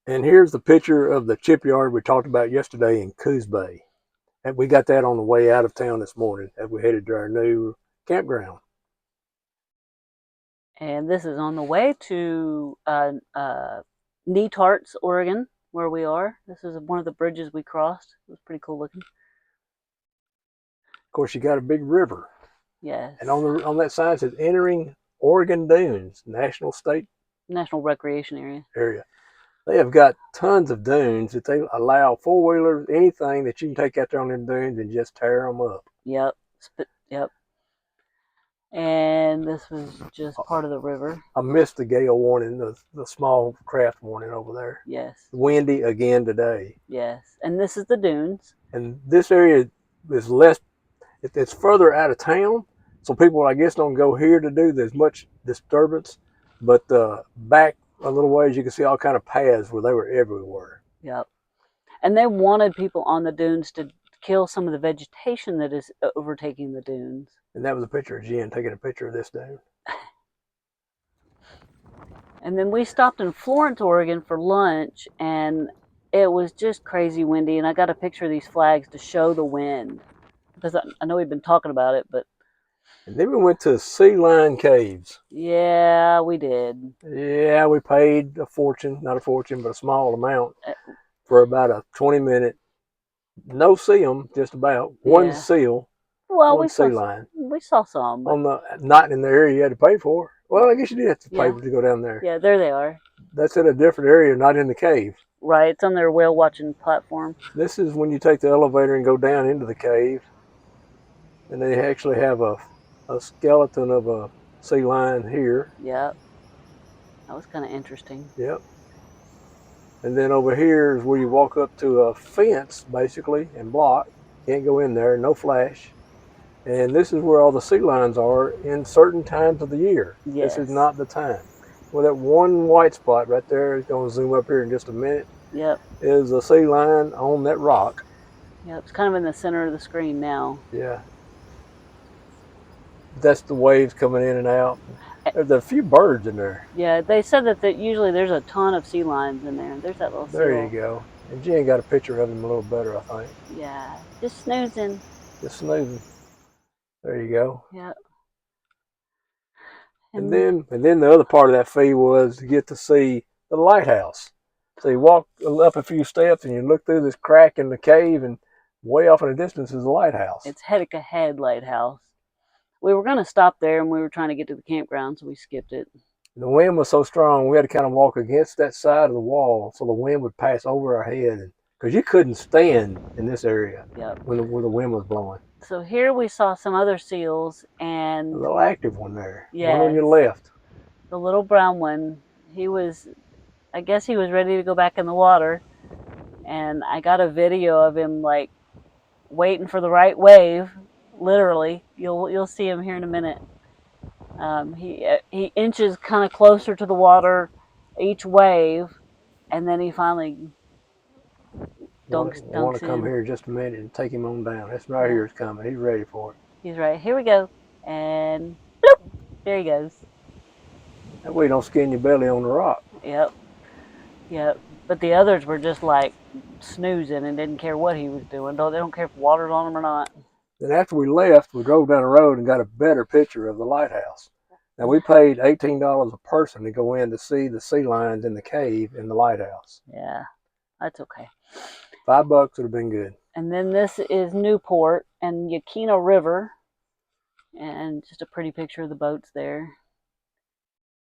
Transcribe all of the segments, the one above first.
And here's the picture of the chip yard we talked about yesterday in Coos Bay. And we got that on the way out of town this morning as we headed to our new campground. And this is on the way to Netarts, Oregon, where we are. This is one of the bridges we crossed. It was pretty cool looking. Of course, you got a big river. Yes. And on that sign it says entering Oregon Dunes, National State National Recreation Area. They have got tons of dunes that they allow four-wheelers, anything that you can take out there on them dunes and just tear them up. Yep. Yep. And this was just part of the river. I missed the gale warning, the small craft warning over there. Yes. Windy again today. Yes. And this is the dunes. And this area is less, it's further out of town, so people, I guess, don't go here to do there's much disturbance. But back a little ways, you can see all kind of paths where they were everywhere. Yep. And they wanted people on the dunes to kill some of the vegetation that is overtaking the dunes. And that was a picture of Jen taking a picture of this dune. And then we stopped in Florence, Oregon for lunch, and it was just crazy windy. And I got a picture of these flags to show the wind, because I know we've been talking about it, but. And then we went to Sea Lion Caves. Yeah, we did. Yeah, we paid a fortune, not a fortune, but a small amount for about a 20-minute, no see them, just about, one seal, well, one sea lion. We saw some. But not in the area you had to pay for. Well, I guess you did have to pay to go down there. Yeah, there they are. That's in a different area, not in the cave. Right, it's on their whale watching platform. This is when you take the elevator and go down into the cave, and they actually have a skeleton of a sea lion here. Yep. That was kind of interesting. Yep. And then over here is where you walk up to a fence, basically, and block. Can't go in there, no flash. And this is where all the sea lions are in certain times of the year. Yes. This is not the time. Well, that one white spot right there is going to zoom up here in just a minute. Yep. Is a sea lion on that rock. Yep, it's kind of in the center of the screen now. Yeah. That's the waves coming in and out. There's a few birds in there. Yeah, they said that usually there's a ton of sea lions in there. There's that little There you go. And Jen got a picture of him a little better, I think. Yeah, just snoozing. Just snoozing. There you go. Yeah. And then the other part of that fee was to get to see the lighthouse. So you walk up a few steps and you look through this crack in the cave, and way off in the distance is the lighthouse. It's Hedeca Head Lighthouse. We were going to stop there, and we were trying to get to the campground, so we skipped it. The wind was so strong, we had to kind of walk against that side of the wall so the wind would pass over our head, because you couldn't stand in this area. Yep. when the wind was blowing. So here we saw some other seals, and a little active one there. Yes. One on your left. The little brown one. I guess he was ready to go back in the water, and I got a video of him like waiting for the right wave. Literally, you'll see him here in a minute. He inches kind of closer to the water each wave, and then he finally dunks in. I want to come here just a minute and take him on down. This right here is coming. He's ready for it. He's right. Here we go. And bloop, there he goes. That way you don't skin your belly on the rock. Yep. Yep. But the others were just like snoozing and didn't care what he was doing. They don't care if water's on them or not. Then after we left, we drove down the road and got a better picture of the lighthouse. Now, we paid $18 a person to go in to see the sea lions in the cave in the lighthouse. Yeah, that's okay. $5 would have been good. And then this is Newport and Yaquina River. And just a pretty picture of the boats there.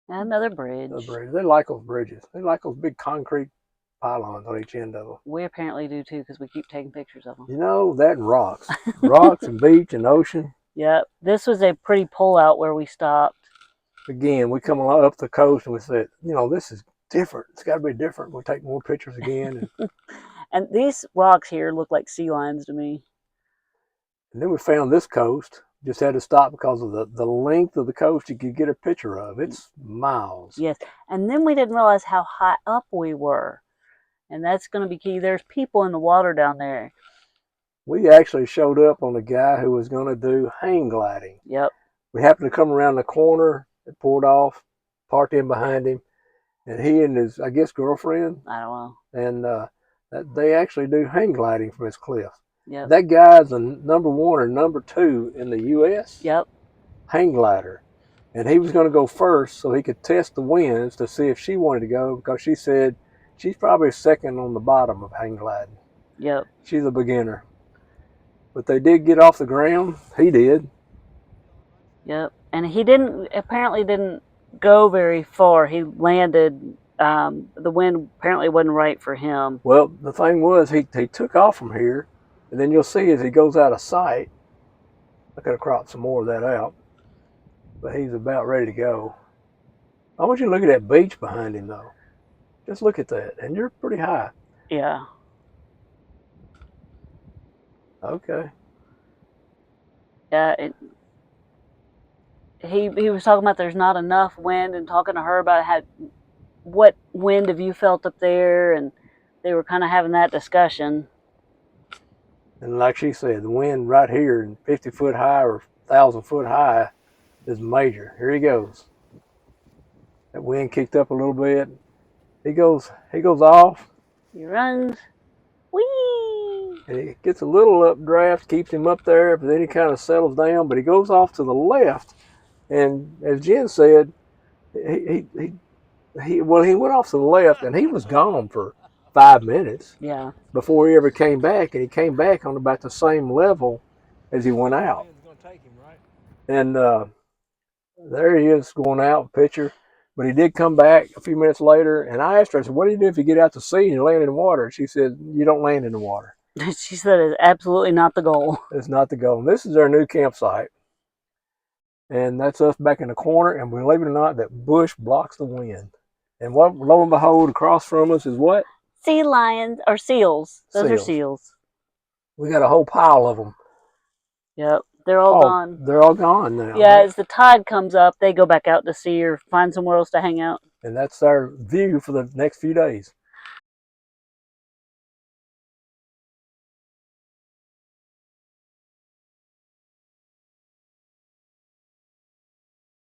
And another bridge. They like those bridges. They like those big concrete pylons on each end of them. We apparently do too, because we keep taking pictures of them. You know, that and rocks. Rocks and beach and ocean. Yep. This was a pretty pullout where we stopped. Again, we come up the coast and we said, you know, this is different. It's got to be different. We'll take more pictures again. And these rocks here look like sea lions to me. And then we found this coast. Just had to stop because of the length of the coast you could get a picture of. It's miles. Yes. And then we didn't realize how high up we were. And that's going to be key. There's people in the water down there. We actually showed up on a guy who was going to do hang gliding. Yep. We happened to come around the corner. It pulled off, parked in behind him. and he and his, I guess, girlfriend, I don't know. and they actually do hang gliding from his cliff. Yep. That guy's a number 1 or number 2 in the U.S. Yep. hang glider, and he was going to go first so he could test the winds to see if she wanted to go, because she said she's probably second on the bottom of hang gliding. Yep. She's a beginner, but they did get off the ground. He did. Yep. And he apparently didn't go very far. He landed. The wind apparently wasn't right for him. Well, the thing was, he took off from here, and then you'll see as he goes out of sight. I could have cropped some more of that out, but he's about ready to go. I want you to look at that beach behind him, though. Just look at that, and you're pretty high. Yeah. Okay. Yeah. He was talking about there's not enough wind, and talking to her about what wind have you felt up there, and they were kind of having that discussion. And like she said, the wind right here, 50 foot high or 1,000 foot high, is major. Here he goes. That wind kicked up a little bit. He goes off. He runs. Whee! And he gets a little updraft, keeps him up there, but then he kind of settles down. But he goes off to the left, and as Jen said, he went off to the left, and he was gone for 5 minutes. Yeah. Before he ever came back, and he came back on about the same level as he went out. And there he is going out, pitcher. But he did come back a few minutes later, and I asked her, I said, what do you do if you get out to sea and you land in the water? She said, you don't land in the water. She said it's absolutely not the goal. It's not the goal. And this is our new campsite. And that's us back in the corner, and believe it or not, that bush blocks the wind. And what, lo and behold, across from us is what? Sea lions, or seals. Those are Seals. seals. We got a whole pile of them. Yep. They're all gone. They're all gone now. Yeah, as the tide comes up, they go back out to sea or find somewhere else to hang out. And that's our view for the next few days.